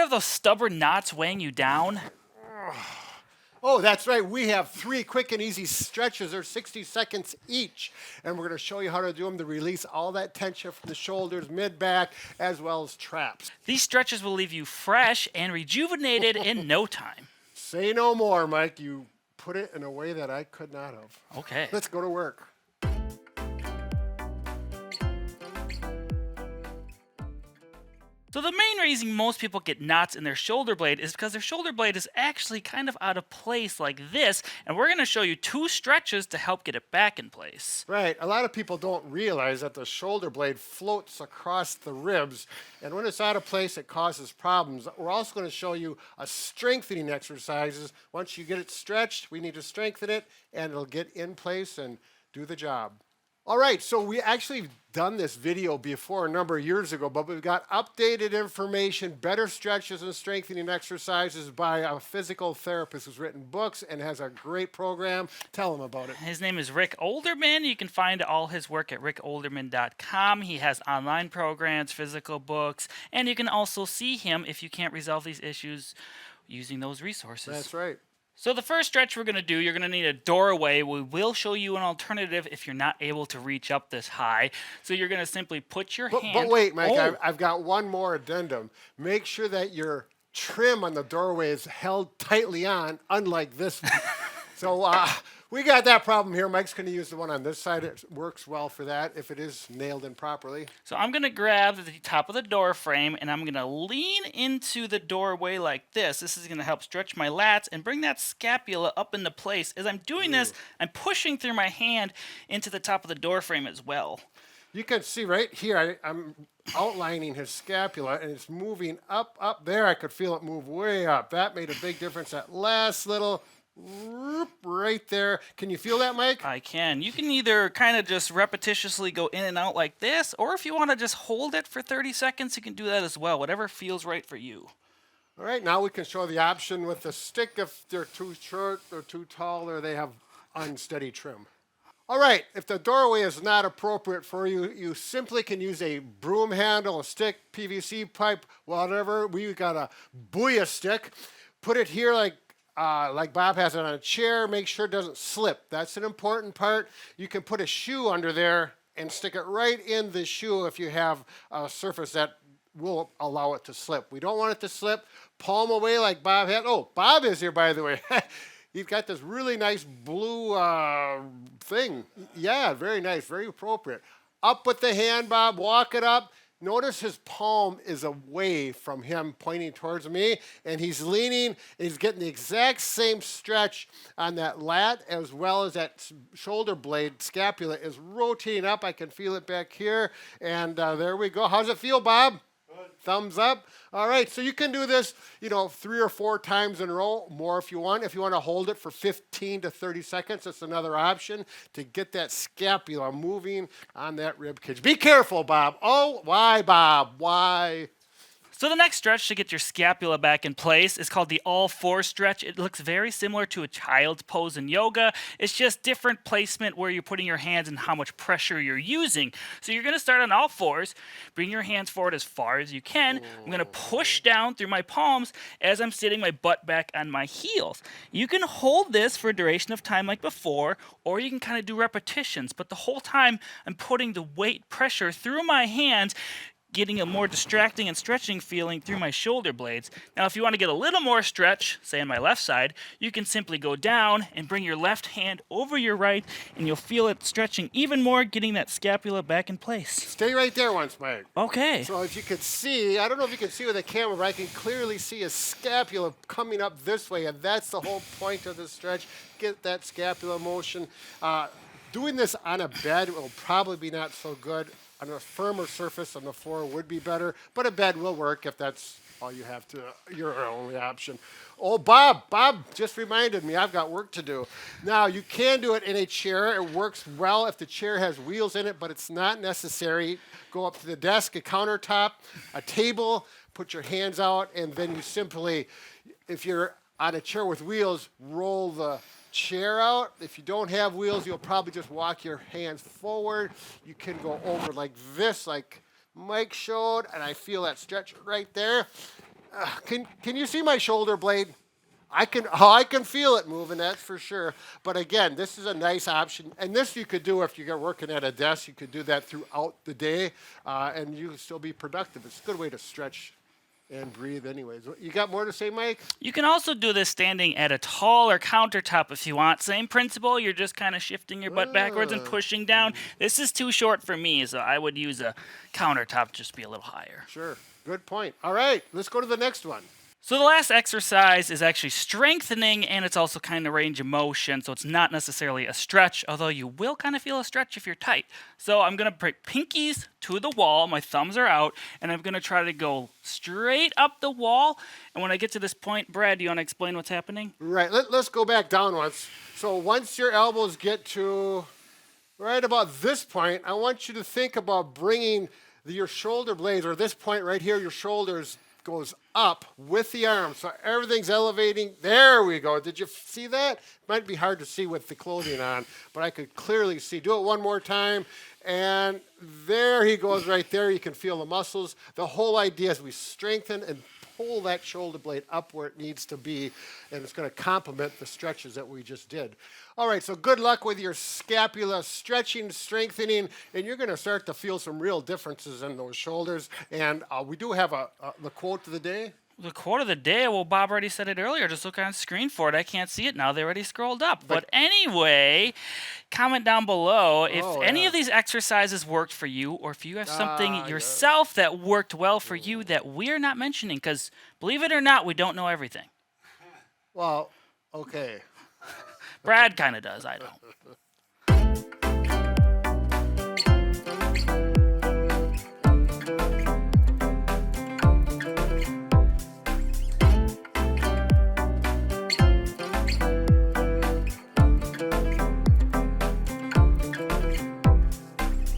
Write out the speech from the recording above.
have those stubborn knots weighing you down? Oh, that's right. We have 3 quick and easy stretches. They're 60 seconds each. And we're going to show you how to do them to release all that tension from the shoulders, mid-back, as well as traps. These stretches will leave you fresh and rejuvenated in no time. Say no more, Mike. You put it in a way that I could not have. Okay. Let's go to work. So the main reason most people get knots in their shoulder blade is because their shoulder blade is actually kind of out of place like this, and we're going to show you 2 stretches to help get it back in place. Right. A lot of people don't realize that the shoulder blade floats across the ribs, and when it's out of place, it causes problems. We're also going to show you a strengthening exercises. Once you get it stretched, we need to strengthen it, and it'll get in place and do the job. All right, so we actually done this video before a number of years ago, but we've got updated information, better stretches and strengthening exercises by a physical therapist who's written books and has a great program. Tell them about it. His name is Rick Olderman. You can find all his work at rickolderman.com. He has online programs, physical books, and you can also see him if you can't resolve these issues using those resources. That's right. So the first stretch we're going to do, you're going to need a doorway. We will show you an alternative if you're not able to reach up this high. So you're going to simply put your hand... But wait, Mike, Oh. I've got one more addendum. Make sure that your trim on the doorway is held tightly on, unlike this one. So we got that problem here. Mike's going to use the one on this side. It works well for that if it is nailed in properly. So I'm going to grab the top of the door frame and I'm going to lean into the doorway like this. This is going to help stretch my lats and bring that scapula up into place. As I'm doing this, I'm pushing through my hand into the top of the door frame as well. You can see right here, I'm outlining his scapula, and it's moving up there. I could feel it move way up. That made a big difference. That last little whoop right there. Can you feel that, Mike? I can. You can either kind of just repetitiously go in and out like this, or if you want to just hold it for 30 seconds, you can do that as well. Whatever feels right for you. All right, now we can show the option with the stick if they're too short or too tall or they have unsteady trim. All right, if the doorway is not appropriate for you, you simply can use a broom handle, a stick, PVC pipe, whatever. We got a Booyah stick. Put it here like Bob has it on a chair. Make sure it doesn't slip. That's an important part. You can put a shoe under there and stick it right in the shoe if you have a surface that will allow it to slip. We don't want it to slip. Palm away like Bob had. Oh, Bob is here, by the way. He's got this really nice blue thing. Yeah, very nice, very appropriate. Up with the hand, Bob. Walk it up. Notice his palm is away from him, pointing towards me, and he's leaning. He's getting the exact same stretch on that lat as well as that shoulder blade. Scapula is rotating up. I can feel it back here, and there we go. How's it feel, Bob? Thumbs up. All right, so you can do this, 3 or 4 times in a row, more if you want. If you want to hold it for 15 to 30 seconds, that's another option to get that scapula moving on that rib cage. Be careful, Bob. Oh, why, Bob? Why? So the next stretch to get your scapula back in place is called the all-four stretch. It looks very similar to a child's pose in yoga. It's just different placement where you're putting your hands and how much pressure you're using. So you're going to start on all fours. Bring your hands forward as far as you can. I'm going to push down through my palms as I'm sitting my butt back on my heels. You can hold this for a duration of time like before, or you can kind of do repetitions. But the whole time I'm putting the weight pressure through my hands, getting a more distracting and stretching feeling through my shoulder blades. Now, if you want to get a little more stretch, say on my left side, you can simply go down and bring your left hand over your right, and you'll feel it stretching even more, getting that scapula back in place. Stay right there once, Mike. Okay. So as you can see, I don't know if you can see with the camera, but I can clearly see a scapula coming up this way, and that's the whole point of the stretch. Get that scapula motion. Doing this on a bed will probably be not so good. On a firmer surface on the floor would be better, but a bed will work if that's all you have to, your only option. Oh, Bob just reminded me I've got work to do. Now, you can do it in a chair. It works well if the chair has wheels in it, but it's not necessary. Go up to the desk, a countertop, a table, put your hands out, and then you simply, if you're on a chair with wheels, roll the chair out. If you don't have wheels, you'll probably just walk your hands forward. You can go over like this, like Mike showed, and I feel that stretch right there. Can you see my shoulder blade? I can feel it moving, that's for sure. But again, this is a nice option, and this you could do if you're working at a desk. You could do that throughout the day, and you can still be productive. It's a good way to stretch and breathe. Anyways, you got more to say, Mike? You can also do this standing at a taller countertop if you want. Same principle, you're just kind of shifting your butt backwards and pushing down. This is too short for me, so I would use a countertop, just be a little higher. Sure. Good point. All right, let's go to the next one. So the last exercise is actually strengthening, and it's also kind of range of motion, so it's not necessarily a stretch, although you will kind of feel a stretch if you're tight. So I'm going to put pinkies to the wall, my thumbs are out, and I'm going to try to go straight up the wall. And when I get to this point, Brad, do you want to explain what's happening? Right, let's go back down once. So once your elbows get to right about this point, I want you to think about bringing your shoulder blades, or this point right here, your shoulders goes up with the arm. So everything's elevating. There we go. Did you see that? Might be hard to see with the clothing on, but I could clearly see. Do it one more time. And there he goes right there. You can feel the muscles. The whole idea is we strengthen and pull that shoulder blade up where it needs to be, and it's going to complement the stretches that we just did. All right, so good luck with your scapula stretching, strengthening, and you're going to start to feel some real differences in those shoulders. And we do have the quote of the day. The quote of the day, well, Bob already said it earlier. Just look on screen for it. I can't see it now. They already scrolled up. But anyway, comment down below if any of these exercises worked for you, or if you have something yourself that worked well for you that we're not mentioning. Because believe it or not, we don't know everything. Well, okay. Brad kind of does. I don't.